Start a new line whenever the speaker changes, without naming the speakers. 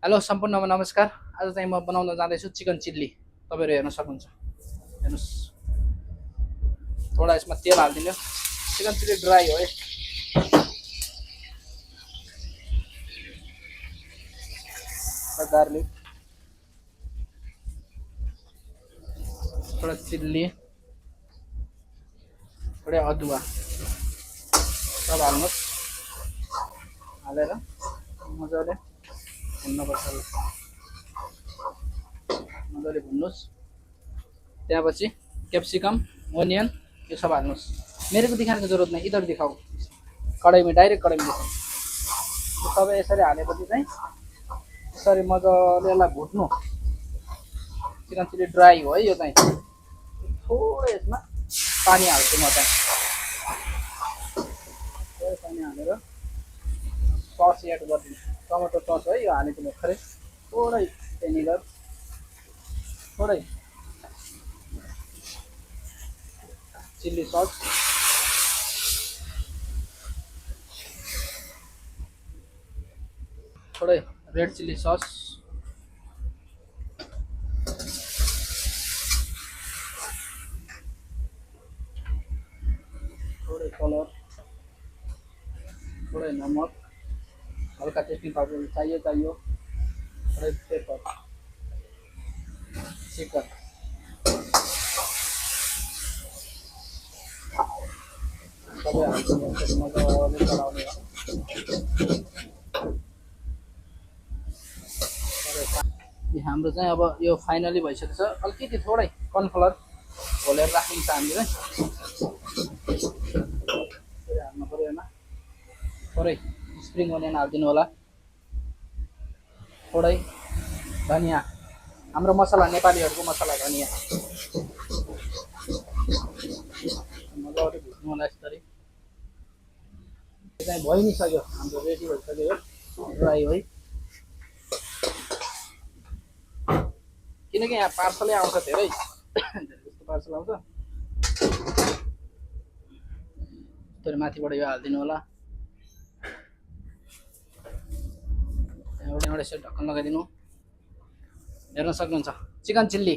Hello सम्पूर्णमा नमस्कार। आज चाहिँ म बनाउन जाँदैछु चिकन चिल्ली। तपाईँहरू हेर्न सक्नुहुन्छ। हेर्नुहोस्, थोडा यसमा तेल हालिदिनु। चिकन चिल्ली ड्राई हो है। गार्लिक, थोडा चिल्ली, थोडा अदुवा सब हाल्नुहोस्। हालेर मजाले भुन्नुपर्छ। मजाले भुन्नुहोस्। त्यसपछि क्याप्सिकम, ओनियन ये सब हाल्नुहोस्। मेरे को दिखाने की जरुरत नहीं, इधर दिखाओ। कढाई में डाइरेक्ट कढाई में दिखाओ। सबै यसरी हालेपछि चाहिँ यसरी मजाले यसलाई भुट्नु। चिकन चिल्ली ड्राई हो है यो चाहिँ। थोरै यसमा पानी हाल्छु म चाहिँ। थोरै पानी हालेर सस एड गरिदिनु। टमाटो सस है यो हालेको भर्खरै। थोरै भेनिगर, थोरै चिल्ली सस, थोड़े रेड चिल्ली सॉस, थोड़े कलर, थोड़े नमक, हल्का टेस्टी पाउडर चाहिए, थोड़े पेपर, चिकन सबै हाल्छौँ। मजाले चलाउने हो। हाम्रो चाहिँ अब यो फाइनली भइसकेको छ। अलिकति थोरै कर्नफ्लोर घोलेर राखिन्छ हामीले। हाल्नु पऱ्यो यसमा। थोरै स्प्रिङ अनियन हालिदिनु होला। थोरै धनिया, हाम्रो मसला, नेपालीहरूको मसला धनिया। मजाले भुट्नु होला यसरी। यो चाहिँ भइ नै सक्यो, हाम्रो रेडी भइसक्यो यो ड्राई है। किनकि यहाँ पार्सलै आउँछ धेरै जस्तो पार्सल आउँछ। तर माथिबाट यो हालिदिनु होला। त्यहाँबाट एउटा यसरी ढक्कन लगाइदिनु। हेर्न सक्नुहुन्छ चिकन चिल्ली।